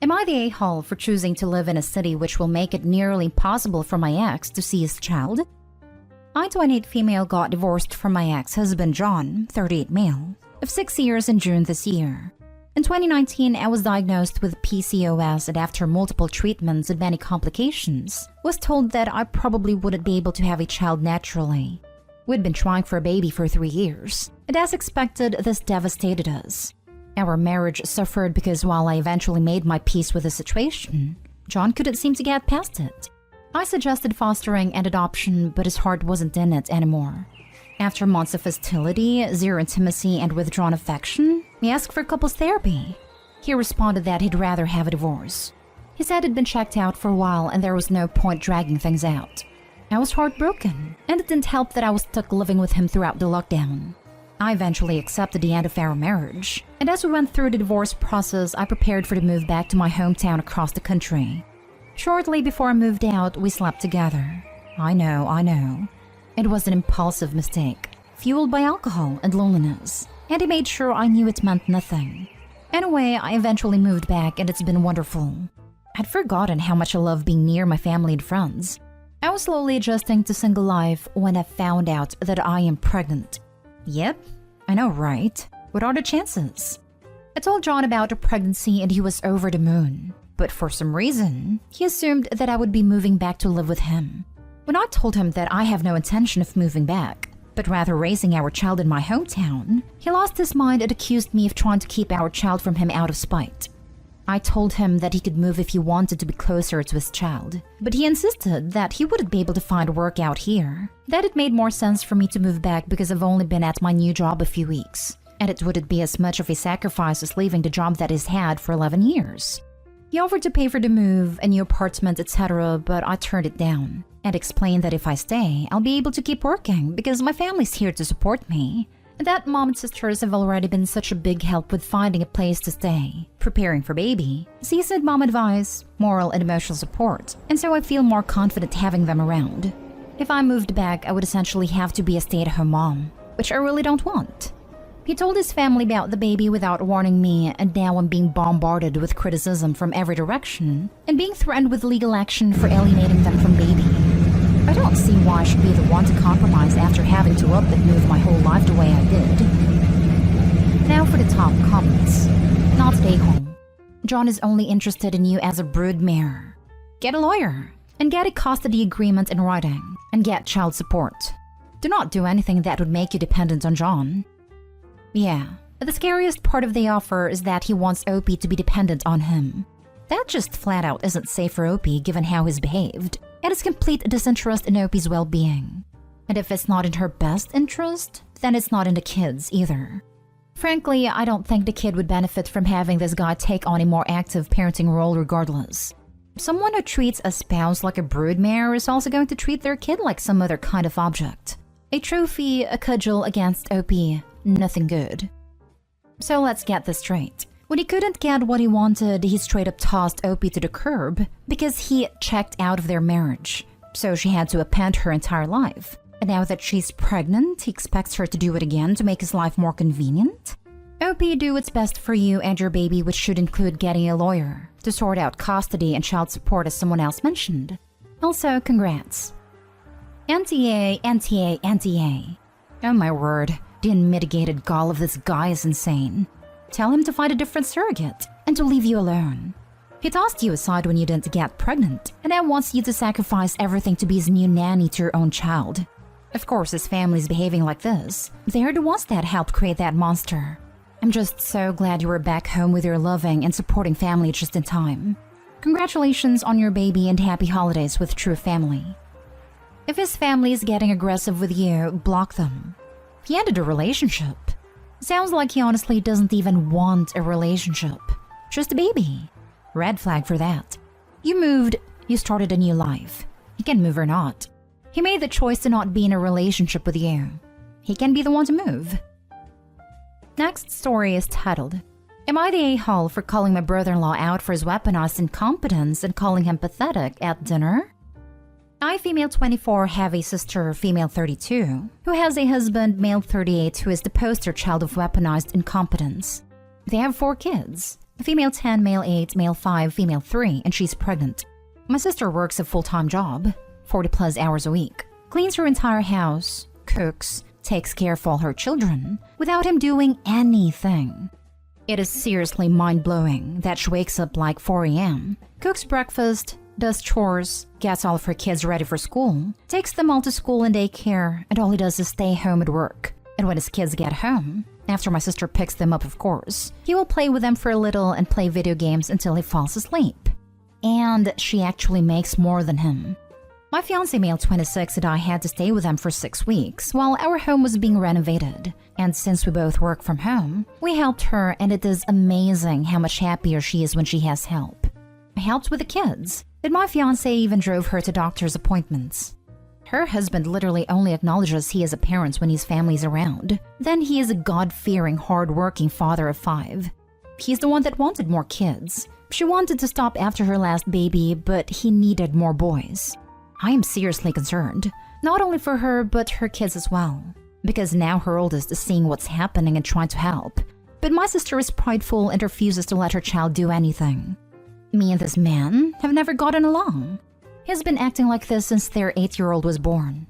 Am I the a-hole for choosing to live in a city which will make it nearly impossible for my ex to see his child? I, 28 female, got divorced from my ex-husband John, 38 male, of 6 years in June this year. In 2019, I was diagnosed with PCOS and after multiple treatments and many complications, was told that I probably wouldn't be able to have a child naturally. We'd been trying for a baby for 3 years, and as expected, this devastated us. Our marriage suffered because while I eventually made my peace with the situation, John couldn't seem to get past it. I suggested fostering and adoption, but his heart wasn't in it anymore. After months of hostility, zero intimacy, and withdrawn affection, we asked for couples therapy. He responded that he'd rather have a divorce. He said he'd been checked out for a while and there was no point dragging things out. I was heartbroken, and it didn't help that I was stuck living with him throughout the lockdown. I eventually accepted the end of our marriage, and as we went through the divorce process, I prepared for the move back to my hometown across the country. Shortly before I moved out, we slept together. I know. It was an impulsive mistake, fueled by alcohol and loneliness, and he made sure I knew it meant nothing. Anyway, I eventually moved back and it's been wonderful. I'd forgotten how much I love being near my family and friends. I was slowly adjusting to single life when I found out that I am pregnant. Yep, I know, right? What are the chances? I told John about the pregnancy and he was over the moon. But for some reason, he assumed that I would be moving back to live with him. When I told him that I have no intention of moving back, but rather raising our child in my hometown, he lost his mind and accused me of trying to keep our child from him out of spite. I told him that he could move if he wanted to be closer to his child, but he insisted that he wouldn't be able to find work out here, that it made more sense for me to move back because I've only been at my new job a few weeks, and it wouldn't be as much of a sacrifice as leaving the job that he's had for 11 years. He offered to pay for the move, a new apartment, etc., but I turned it down, and explained that if I stay, I'll be able to keep working because my family's here to support me. And that mom and sisters have already been such a big help with finding a place to stay, preparing for baby, seasoned mom advice, moral and emotional support, and so I feel more confident having them around. If I moved back, I would essentially have to be a stay-at-home mom, which I really don't want. He told his family about the baby without warning me, and now I'm being bombarded with criticism from every direction and being threatened with legal action for alienating them from baby. I don't see why I should be the one to compromise after having to up and move my whole life the way I did. Now for the top comments. Not stay home. John is only interested in you as a broodmare. Get a lawyer and get a custody agreement in writing and get child support. Do not do anything that would make you dependent on John. Yeah, the scariest part of the offer is that he wants Opie to be dependent on him. That just flat out isn't safe for Opie given how he's behaved, and his complete disinterest in Opie's well-being. And if it's not in her best interest, then it's not in the kid's either. Frankly, I don't think the kid would benefit from having this guy take on a more active parenting role regardless. Someone who treats a spouse like a broodmare is also going to treat their kid like some other kind of object. A trophy, a cudgel against Opie, nothing good. So let's get this straight. When he couldn't get what he wanted, he straight up tossed Opie to the curb because he checked out of their marriage. So she had to append her entire life. And now that she's pregnant, he expects her to do it again to make his life more convenient? Opie, do what's best for you and your baby, which should include getting a lawyer to sort out custody and child support as someone else mentioned. Also, congrats. ATIA. Oh my word, the unmitigated gall of this guy is insane. Tell him to find a different surrogate and to leave you alone. He tossed you aside when you didn't get pregnant and now wants you to sacrifice everything to be his new nanny to your own child. Of course, his family's behaving like this. They're the ones that helped create that monster. I'm just so glad you were back home with your loving and supporting family just in time. Congratulations on your baby and happy holidays with true family. If his family is getting aggressive with you, block them. He ended a relationship. Sounds like he honestly doesn't even want a relationship. Just a baby. Red flag for that. You moved, you started a new life. He can move or not. He made the choice to not be in a relationship with you. He can be the one to move. Next story is titled, Am I the a-hole for calling my brother-in-law out for his weaponized incompetence and calling him pathetic at dinner? I, female 24, have a sister, female 32, who has a husband, male 38, who is the poster child of weaponized incompetence. They have 4 kids, Female 10, male 8, male 5, female 3, and she's pregnant. My sister works a full-time job, 40 plus hours a week, cleans her entire house, cooks, takes care of all her children, without him doing anything. It is seriously mind-blowing that she wakes up like 4 a.m., cooks breakfast, does chores, gets all of her kids ready for school, takes them all to school and daycare, and all he does is stay home and work. And when his kids get home, after my sister picks them up of course, he will play with them for a little and play video games until he falls asleep. And she actually makes more than him. My fiancé, male 26, and I had to stay with them for 6 weeks while our home was being renovated. And since we both work from home, we helped her, and it is amazing how much happier she is when she has help. I helped with the kids, and my fiancé even drove her to doctor's appointments. Her husband literally only acknowledges he is a parent when his family's around. Then he is a God-fearing, hard-working father of 5. He's the one that wanted more kids. She wanted to stop after her last baby, but he needed more boys. I am seriously concerned, not only for her, but her kids as well. Because now her oldest is seeing what's happening and trying to help. But my sister is prideful and refuses to let her child do anything. Me and this man have never gotten along. He's been acting like this since their 8-year-old was born.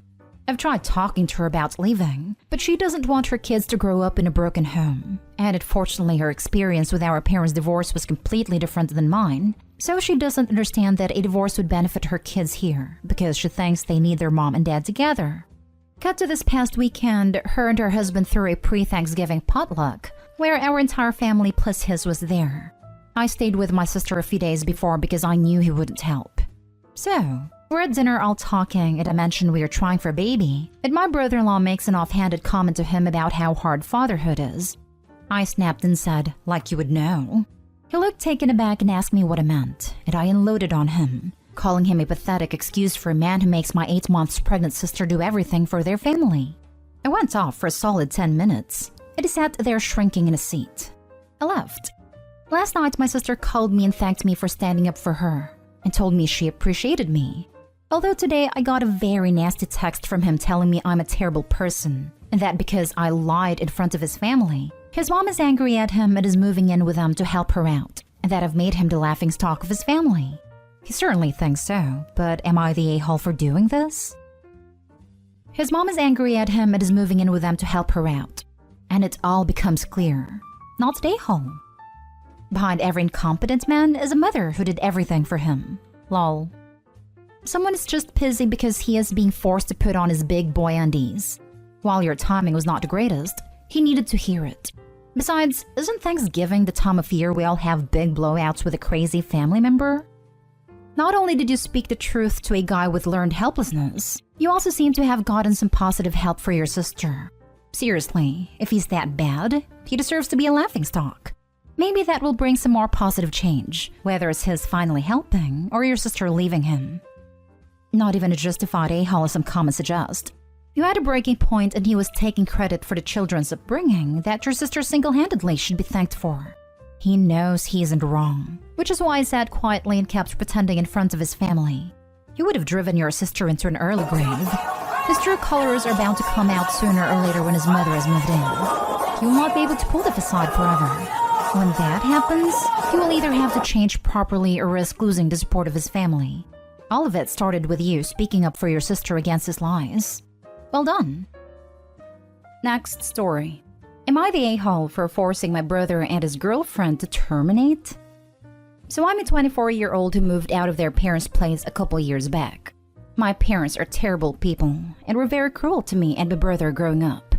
I've tried talking to her about leaving, but she doesn't want her kids to grow up in a broken home. And unfortunately, her experience with our parents' divorce was completely different than mine, so she doesn't understand that a divorce would benefit her kids here because she thinks they need their mom and dad together. Cut to this past weekend, her and her husband threw a pre-Thanksgiving potluck, where our entire family plus his was there. I stayed with my sister a few days before because I knew he wouldn't help. So, we're at dinner all talking, and I mentioned we are trying for a baby, and my brother-in-law makes an offhanded comment to him about how hard fatherhood is. I snapped and said, like you would know. He looked taken aback and asked me what I meant, and I unloaded on him, calling him a pathetic excuse for a man who makes my 8 months pregnant sister do everything for their family. I went off for a solid 10 minutes, and he sat there shrinking in a seat. I left. Last night, my sister called me and thanked me for standing up for her, and told me she appreciated me. Although today I got a very nasty text from him telling me I'm a terrible person, and that because I lied in front of his family, his mom is angry at him and is moving in with them to help her out, and that I've made him the laughingstock of his family. He certainly thinks so, but am I the a-hole for doing this? His mom is angry at him and is moving in with them to help her out, and it all becomes clear. Not the a-hole. Behind every incompetent man is a mother who did everything for him. Lol. Someone is just pissy because he is being forced to put on his big boy undies. While your timing was not the greatest, he needed to hear it. Besides, isn't Thanksgiving the time of year we all have big blowouts with a crazy family member? Not only did you speak the truth to a guy with learned helplessness, you also seem to have gotten some positive help for your sister. Seriously, if he's that bad, he deserves to be a laughingstock. Maybe that will bring some more positive change, whether it's his finally helping or your sister leaving him. Not even a justified a-hole as some comments suggest. You had a breaking point and he was taking credit for the children's upbringing that your sister single-handedly should be thanked for. He knows he isn't wrong, which is why he sat quietly and kept pretending in front of his family. He would have driven your sister into an early grave. His true colors are bound to come out sooner or later when his mother has moved in. He will not be able to pull the facade forever. When that happens, he will either have to change properly or risk losing the support of his family. All of it started with you speaking up for your sister against his lies. Well done. Next story. Am I the a-hole for forcing my brother and his girlfriend to terminate? So I'm a 24-year-old who moved out of their parents' place a couple years back. My parents are terrible people and were very cruel to me and my brother growing up.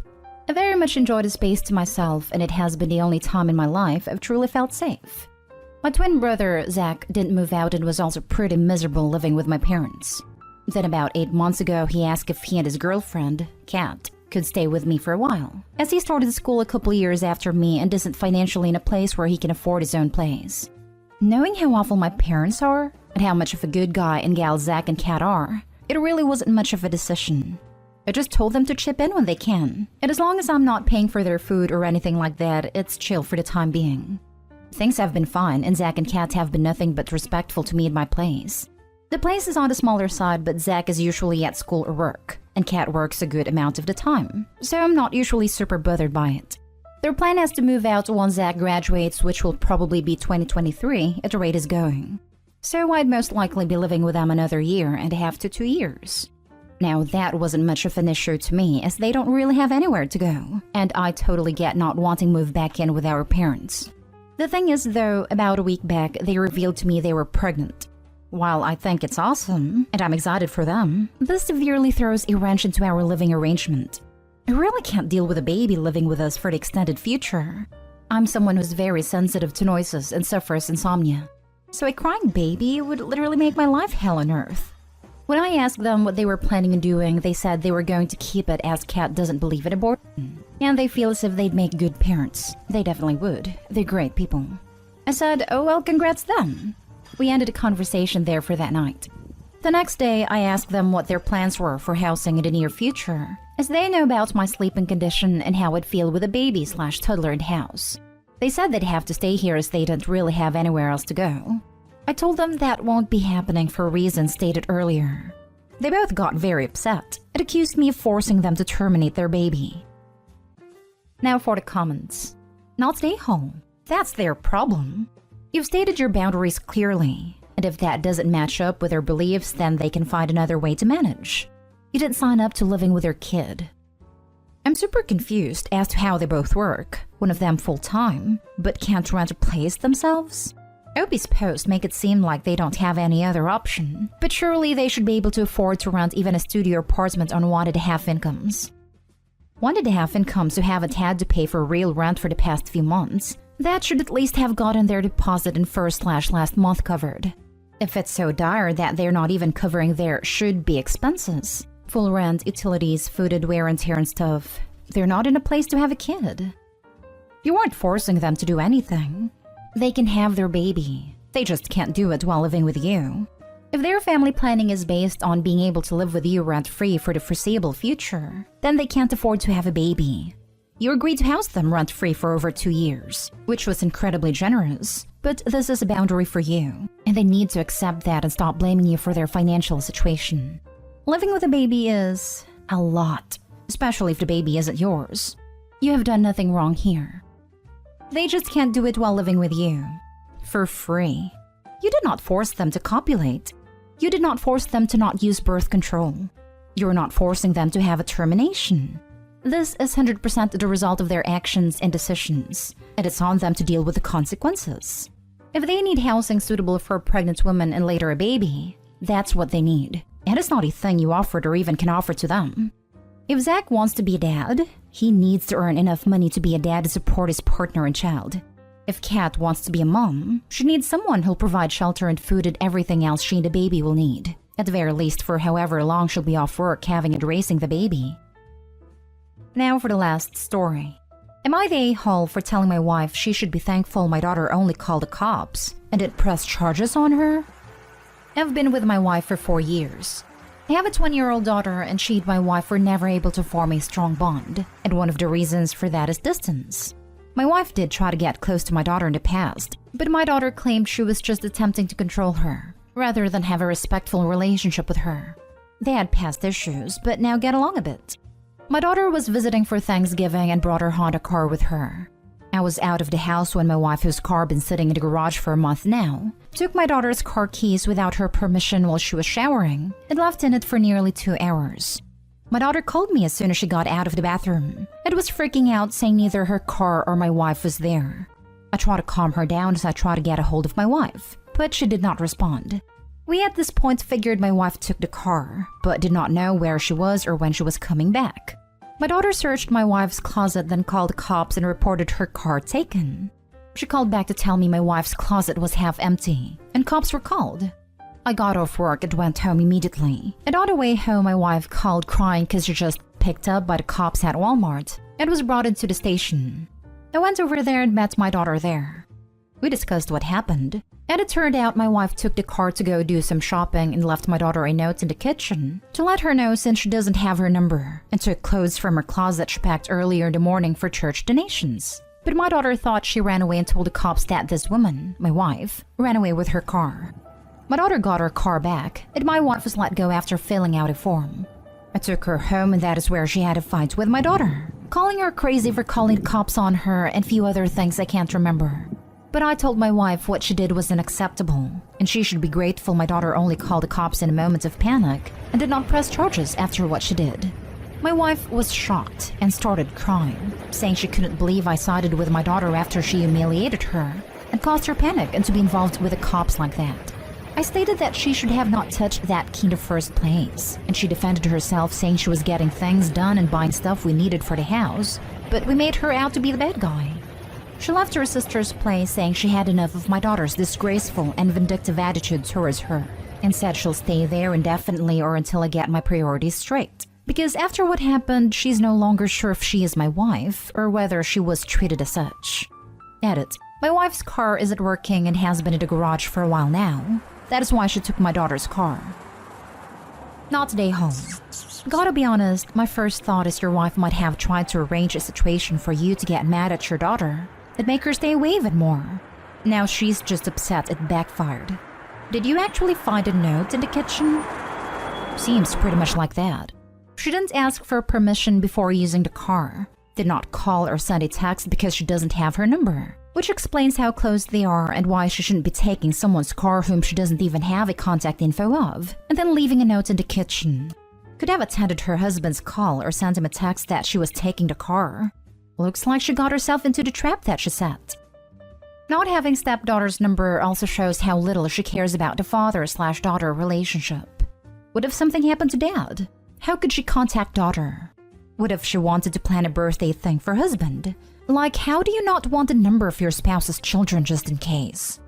I very much enjoyed the space to myself, and it has been the only time in my life I've truly felt safe. My twin brother, Zach, didn't move out and was also pretty miserable living with my parents. Then about 8 months ago, he asked if he and his girlfriend, Kat, could stay with me for a while, as he started school a couple years after me and isn't financially in a place where he can afford his own place. Knowing how awful my parents are, and how much of a good guy and gal Zach and Kat are, it really wasn't much of a decision. I just told them to chip in when they can, and as long as I'm not paying for their food or anything like that, it's chill for the time being. Things have been fine, and Zach and Kat have been nothing but respectful to me and my place. The place is on the smaller side, but Zach is usually at school or work, and Kat works a good amount of the time, so I'm not usually super bothered by it. Their plan is to move out once Zach graduates, which will probably be 2023 at the rate is going. So I'd most likely be living with them another year and a half to 2 years. Now that wasn't much of an issue to me as they don't really have anywhere to go, and I totally get not wanting to move back in with our parents. The thing is though, about a week back they revealed to me they were pregnant. While I think it's awesome, and I'm excited for them, this severely throws a wrench into our living arrangement. I really can't deal with a baby living with us for the extended future. I'm someone who's very sensitive to noises and suffers insomnia. So a crying baby would literally make my life hell on earth. When I asked them what they were planning on doing, they said they were going to keep it as Kat doesn't believe in abortion. And they feel as if they'd make good parents. They definitely would. They're great people. I said, oh well, congrats then. We ended a conversation there for that night. The next day, I asked them what their plans were for housing in the near future, as they know about my sleeping condition and how I'd feel with a baby/toddler in the house. They said they'd have to stay here as they didn't really have anywhere else to go. I told them that won't be happening for reasons stated earlier. They both got very upset and accused me of forcing them to terminate their baby. Now for the comments. Not stay home. That's their problem. You've stated your boundaries clearly, and if that doesn't match up with their beliefs, then they can find another way to manage. You didn't sign up to living with your kid. I'm super confused as to how they both work, one of them full-time, but can't rent a place themselves. Opie's posts make it seem like they don't have any other option, but surely they should be able to afford to rent even a studio apartment on 1.5 incomes. 1.5 incomes who haven't had to pay for real rent for the past few months, that should at least have gotten their deposit and first/last month covered. If it's so dire that they're not even covering their should-be expenses, full rent, utilities, food, wear and tear and stuff, they're not in a place to have a kid. You aren't forcing them to do anything. They can have their baby. They just can't do it while living with you. If their family planning is based on being able to live with you rent-free for the foreseeable future, then they can't afford to have a baby. You agreed to house them rent-free for over 2 years, which was incredibly generous, but this is a boundary for you, and they need to accept that and stop blaming you for their financial situation. Living with a baby is a lot, especially if the baby isn't yours. You have done nothing wrong here. They just can't do it while living with you. For free. You did not force them to copulate. You did not force them to not use birth control. You're not forcing them to have a termination. This is 100% the result of their actions and decisions, and it's on them to deal with the consequences. If they need housing suitable for a pregnant woman and later a baby, that's what they need, and it's not a thing you offered or even can offer to them. If Zach wants to be a dad, he needs to earn enough money to be a dad to support his partner and child. If Kat wants to be a mom, she needs someone who'll provide shelter and food and everything else she and the baby will need, at the very least for however long she'll be off work having and raising the baby. Now for the last story. Am I the a-hole for telling my wife she should be thankful my daughter only called the cops and didn't press charges on her? I've been with my wife for 4 years. I have a 20-year-old daughter, and she and my wife were never able to form a strong bond, and one of the reasons for that is distance. My wife did try to get close to my daughter in the past, but my daughter claimed she was just attempting to control her, rather than have a respectful relationship with her. They had past issues, but now get along a bit. My daughter was visiting for Thanksgiving and brought her Honda car with her. I was out of the house when my wife, whose car had been sitting in the garage for a month now, took my daughter's car keys without her permission while she was showering and left in it for nearly 2 hours. My daughter called me as soon as she got out of the bathroom and was freaking out, saying neither her car or my wife was there. I tried to calm her down as I tried to get a hold of my wife, but she did not respond. We at this point figured my wife took the car, but did not know where she was or when she was coming back. My daughter searched my wife's closet, then called the cops and reported her car taken. She called back to tell me my wife's closet was half empty, and cops were called. I got off work and went home immediately, and on the way home my wife called crying because she just picked up by the cops at Walmart and was brought into the station. I went over there and met my daughter there. We discussed what happened, and it turned out my wife took the car to go do some shopping and left my daughter a note in the kitchen to let her know since she doesn't have her number, and took clothes from her closet she packed earlier in the morning for church donations. But my daughter thought she ran away and told the cops that this woman, my wife, ran away with her car. My daughter got her car back, and my wife was let go after filling out a form. I took her home, and that is where she had a fight with my daughter. calling her crazy for calling the cops on her and few other things I can't remember. But I told my wife what she did was unacceptable, and she should be grateful my daughter only called the cops in a moment of panic and did not press charges after what she did. My wife was shocked and started crying, saying she couldn't believe I sided with my daughter after she humiliated her and caused her panic and to be involved with the cops like that. I stated that she should have not touched that key in the first place, and she defended herself, saying she was getting things done and buying stuff we needed for the house, but we made her out to be the bad guy. She left her sister's place, saying she had enough of my daughter's disgraceful and vindictive attitude towards her, and said she'll stay there indefinitely or until I get my priorities straight. Because after what happened, she's no longer sure if she is my wife or whether she was treated as such. Edit. My wife's car isn't working and has been in the garage for a while now. That is why she took my daughter's car. Not today home. Gotta be honest, my first thought is your wife might have tried to arrange a situation for you to get mad at your daughter and make her stay away even more. Now she's just upset it backfired. Did you actually find a note in the kitchen? Seems pretty much like that. She didn't ask for permission before using the car, did not call or send a text because she doesn't have her number, which explains how close they are and why she shouldn't be taking someone's car whom she doesn't even have a contact info of, and then leaving a note in the kitchen. Could have attended her husband's call or sent him a text that she was taking the car. Looks like she got herself into the trap that she set. Not having stepdaughter's number also shows how little she cares about the father/daughter relationship. What if something happened to dad? How could she contact daughter? What if she wanted to plan a birthday thing for husband? Like, how do you not want the number of your spouse's children just in case?